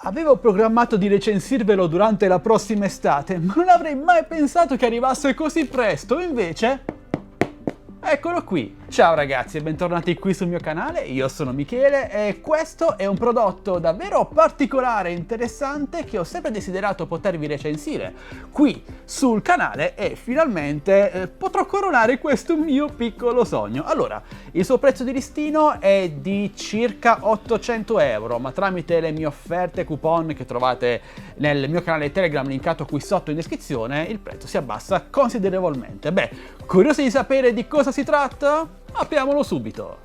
Avevo programmato di recensirvelo durante la prossima estate, ma non avrei mai pensato che arrivasse così presto, invece... Eccolo qui! Ciao ragazzi e bentornati qui sul mio canale, io sono Michele e questo è un prodotto davvero particolare e interessante che ho sempre desiderato potervi recensire qui sul canale e finalmente potrò coronare questo mio piccolo sogno. Allora, il suo prezzo di listino è di circa 800 euro, ma tramite le mie offerte coupon che trovate nel mio canale Telegram linkato qui sotto in descrizione, il prezzo si abbassa considerevolmente. Beh, curiosi di sapere di cosa si tratta? Apriamolo subito!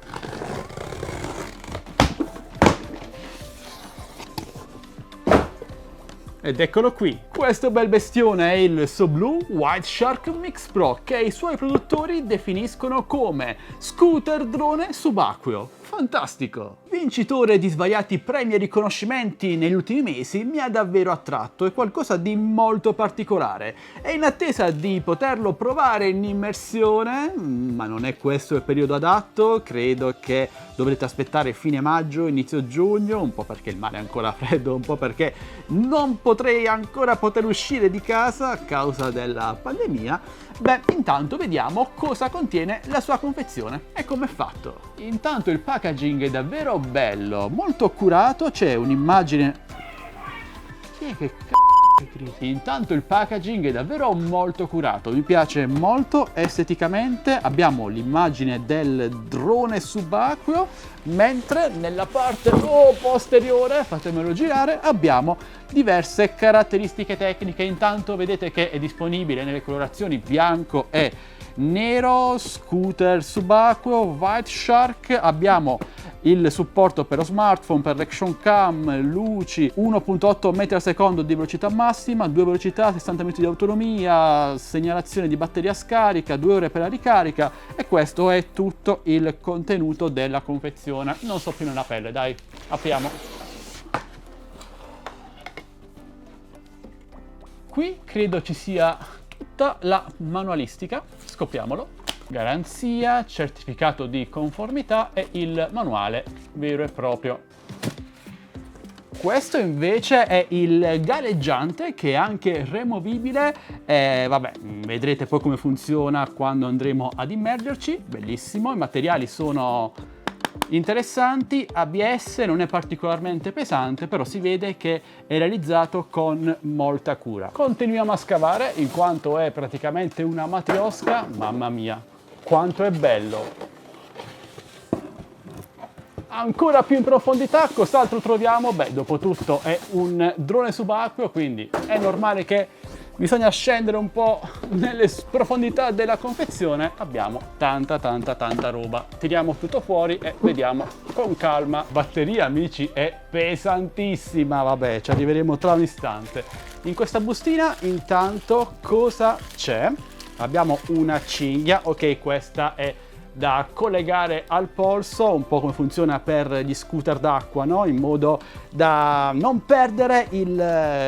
Ed eccolo qui! Questo bel bestione è il SoBlue White Shark Mix Pro, che i suoi produttori definiscono come scooter drone subacqueo. Fantastico! Vincitore di svariati premi e riconoscimenti negli ultimi mesi, mi ha davvero attratto, è qualcosa di molto particolare. E in attesa di poterlo provare in immersione, ma non è questo il periodo adatto, credo che dovrete aspettare fine maggio, inizio giugno, un po' perché il mare è ancora freddo, un po' perché non potrei ancora poter uscire di casa a causa della pandemia. Beh, intanto vediamo cosa contiene la sua confezione e come è fatto. Intanto il packaging è davvero bello, molto curato, c'è un'immagine... Intanto il packaging è davvero molto curato, mi piace molto esteticamente. Abbiamo l'immagine del drone subacqueo, mentre nella parte posteriore, fatemelo girare, abbiamo diverse caratteristiche tecniche. Intanto vedete che è disponibile nelle colorazioni bianco e nero, scooter subacqueo, White Shark. Abbiamo il supporto per lo smartphone, per l'action cam, luci, 1.8 metri al secondo di velocità massima, 2 velocità, 60 minuti di autonomia, segnalazione di batteria scarica, 2 ore per la ricarica, e questo è tutto il contenuto della confezione. Non so più nella pelle, dai, apriamo. Qui credo ci sia tutta la manualistica, scopriamolo. Garanzia, certificato di conformità e il manuale vero e proprio. Questo invece è il galleggiante, che è anche removibile, vabbè, vedrete poi come funziona quando andremo ad immergerci. Bellissimo, i materiali sono interessanti, ABS, non è particolarmente pesante, però si vede che è realizzato con molta cura. Continuiamo a scavare, in quanto è praticamente una matriosca. Mamma mia, quanto è bello! Ancora più in profondità, cos'altro troviamo? Beh, dopo tutto è un drone subacqueo, quindi è normale che bisogna scendere un po' nelle profondità della confezione. Abbiamo tanta roba. Tiriamo tutto fuori e vediamo con calma. Batteria, amici, è pesantissima. Vabbè, ci arriveremo tra un istante. In questa bustina intanto cosa c'è? Abbiamo una cinghia. Ok, questa è da collegare al polso, un po' come funziona per gli scooter d'acqua, no? In modo da non perdere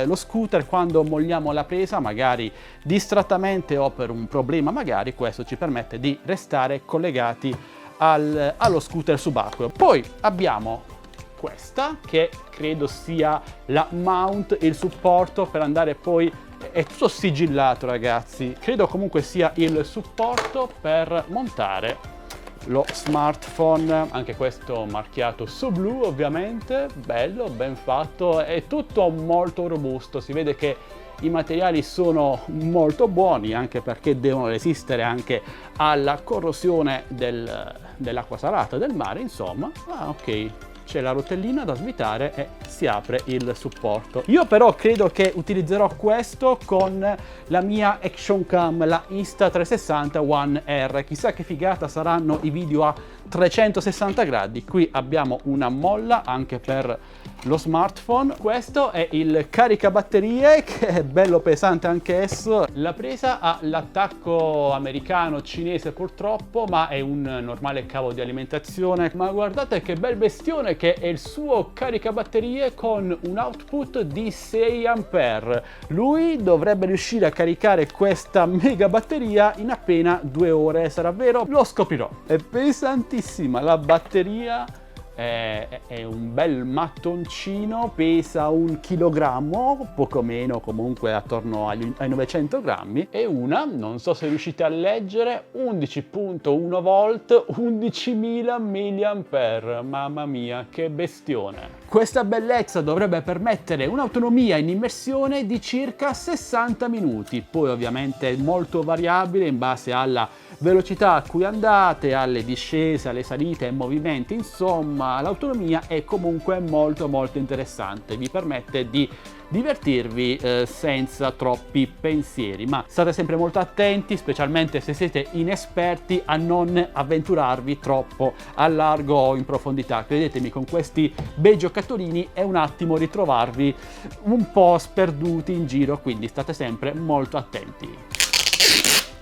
lo scooter quando molliamo la presa, magari distrattamente o per un problema magari. Questo ci permette di restare collegati allo scooter subacqueo. Poi abbiamo questa, che credo sia la mount, il supporto per andare poi... È tutto sigillato, ragazzi. Credo comunque sia il supporto per montare lo smartphone, anche questo marchiato SoBlue ovviamente, bello, ben fatto, è tutto molto robusto, si vede che i materiali sono molto buoni, anche perché devono resistere anche alla corrosione dell'acqua salata del mare, insomma. Ah, ok. C'è la rotellina da svitare e si apre il supporto. Io però credo che utilizzerò questo con la mia action cam, la Insta360 One R. Chissà che figata saranno i video a 360 gradi. Qui abbiamo una molla anche per lo smartphone. Questo è il caricabatterie, che è bello pesante anche esso. La presa ha l'attacco americano, cinese purtroppo, ma è un normale cavo di alimentazione. Ma guardate che bel bestione che è il suo caricabatterie con un output di 6 ampere. Lui dovrebbe riuscire a caricare questa mega batteria in appena 2 ore. Sarà vero? Lo scoprirò. È pesantissima la batteria, è un bel mattoncino, pesa 1 chilogrammo, poco meno, comunque attorno ai 900 grammi, e una, non so se riuscite a leggere, 11.1 volt, 11.000 mAh, mamma mia, che bestione! Questa bellezza dovrebbe permettere un'autonomia in immersione di circa 60 minuti, poi ovviamente molto variabile in base alla velocità a cui andate, alle discese, alle salite e movimenti, insomma l'autonomia è comunque molto interessante, vi permette di divertirvi senza troppi pensieri, ma state sempre molto attenti, specialmente se siete inesperti, a non avventurarvi troppo a largo o in profondità. Credetemi, con questi bei giocattolini è un attimo ritrovarvi un po' sperduti in giro, quindi state sempre molto attenti.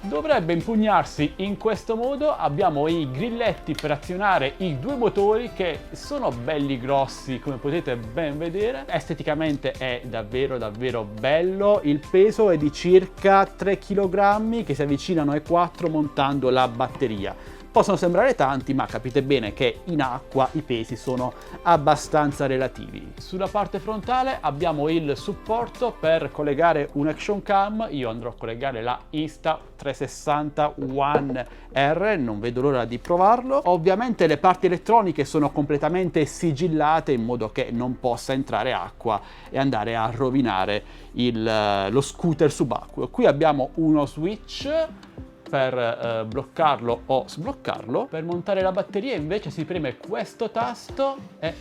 Dovrebbe impugnarsi in questo modo. Abbiamo i grilletti per azionare i due motori, che sono belli grossi, come potete ben vedere. Esteticamente è davvero bello. Il peso è di circa 3 kg che si avvicinano ai 4 montando la batteria. Possono sembrare tanti, ma capite bene che in acqua i pesi sono abbastanza relativi. Sulla parte frontale abbiamo il supporto per collegare un action cam. Io andrò a collegare la Insta360 One R, non vedo l'ora di provarlo. Ovviamente le parti elettroniche sono completamente sigillate in modo che non possa entrare acqua e andare a rovinare lo scooter subacqueo. Qui abbiamo uno switch per bloccarlo o sbloccarlo. Per montare la batteria invece si preme questo tasto e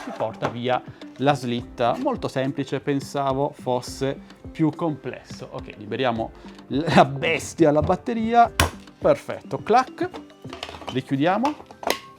si porta via la slitta. Molto semplice, pensavo fosse più complesso. Ok, liberiamo la bestia, la batteria. Perfetto, clac, richiudiamo.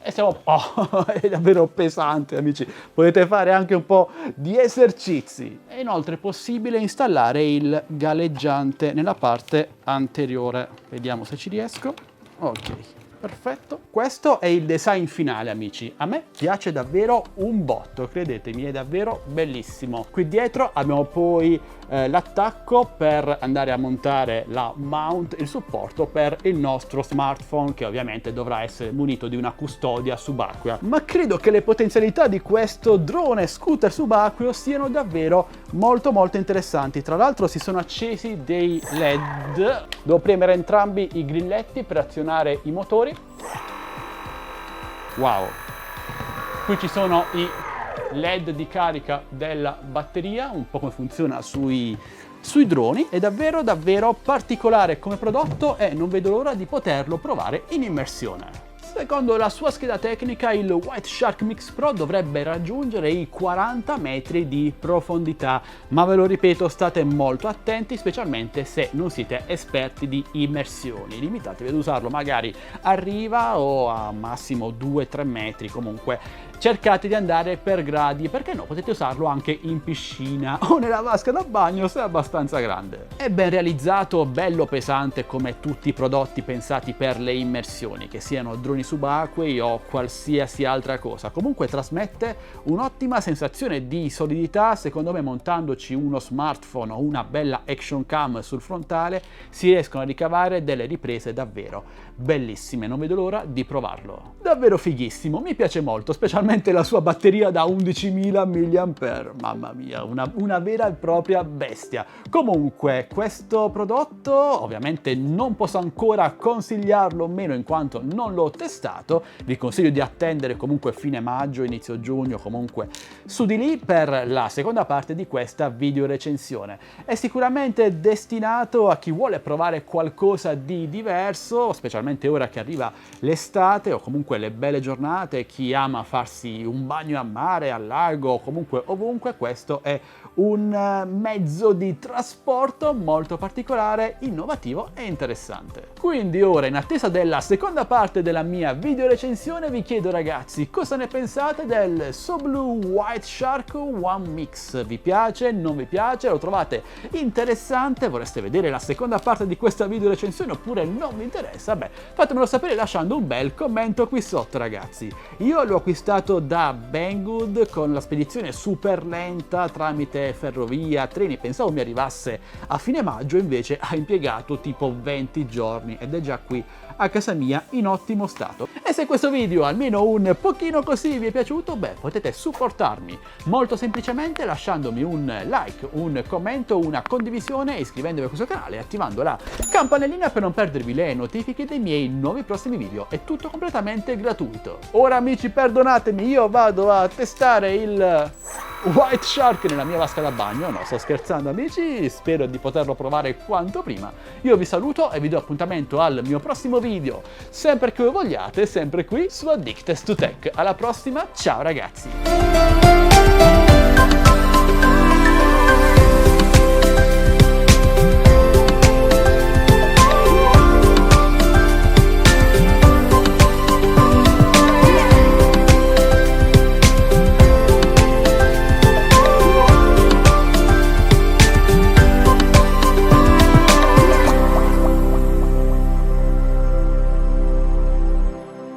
E siamo... Oh, è davvero pesante, amici. Potete fare anche un po' di esercizi. E inoltre è possibile installare il galleggiante nella parte anteriore. Vediamo se ci riesco. Ok, perfetto. Questo è il design finale, amici. A me piace davvero un botto, credetemi, è davvero bellissimo. Qui dietro abbiamo poi l'attacco per andare a montare la mount, il supporto per il nostro smartphone, che ovviamente dovrà essere munito di una custodia subacquea. Ma credo che le potenzialità di questo drone scooter subacqueo siano davvero molto interessanti. Tra l'altro si sono accesi dei LED. Devo premere entrambi i grilletti per azionare i motori. Wow, qui ci sono i LED di carica della batteria, un po' come funziona sui droni. È davvero particolare come prodotto e non vedo l'ora di poterlo provare in immersione. Secondo la sua scheda tecnica, il White Shark Mix Pro dovrebbe raggiungere i 40 metri di profondità, ma ve lo ripeto, state molto attenti, specialmente se non siete esperti di immersioni. Limitatevi ad usarlo magari a riva o a massimo 2-3 metri, comunque cercate di andare per gradi, perché no, potete usarlo anche in piscina o nella vasca da bagno se è abbastanza grande. È ben realizzato, bello pesante come tutti i prodotti pensati per le immersioni, che siano droni subacquei o qualsiasi altra cosa. Comunque trasmette un'ottima sensazione di solidità. Secondo me, montandoci uno smartphone o una bella action cam sul frontale si riescono a ricavare delle riprese davvero bellissime. Non vedo l'ora di provarlo. Davvero fighissimo, mi piace molto, specialmente la sua batteria da 11.000 mAh, mamma mia, una vera e propria bestia. Comunque questo prodotto ovviamente non posso ancora consigliarlo, meno in quanto non l'ho testato. Vi consiglio di attendere comunque fine maggio, inizio giugno, comunque su di lì, per la seconda parte di questa video recensione. È sicuramente destinato a chi vuole provare qualcosa di diverso, specialmente ora che arriva l'estate o comunque le belle giornate, chi ama farsi un bagno a mare, al lago o comunque ovunque. Questo è un mezzo di trasporto molto particolare, innovativo e interessante. Quindi ora, in attesa della seconda parte della mia video recensione, vi chiedo ragazzi, cosa ne pensate del SoBlue White Shark One Mix? Vi piace? Non vi piace? Lo trovate interessante? Vorreste vedere la seconda parte di questa video recensione oppure non vi interessa? Beh, fatemelo sapere lasciando un bel commento qui sotto ragazzi. Io l'ho acquistato arrivato da Banggood con la spedizione super lenta tramite ferrovia, treni. Pensavo mi arrivasse a fine maggio, invece ha impiegato tipo 20 giorni ed è già qui a casa mia in ottimo stato. E se questo video almeno un pochino così vi è piaciuto, beh, potete supportarmi molto semplicemente lasciandomi un like, un commento, una condivisione, iscrivendovi a questo canale e attivando la campanellina per non perdervi le notifiche dei miei nuovi prossimi video. È tutto completamente gratuito. Ora amici, perdonatemi, io vado a testare il White Shark nella mia vasca da bagno. No, sto scherzando amici, spero di poterlo provare quanto prima. Io vi saluto e vi do appuntamento al mio prossimo video, sempre che voi vogliate, sempre qui su Addicted to Tech. Alla prossima, ciao ragazzi!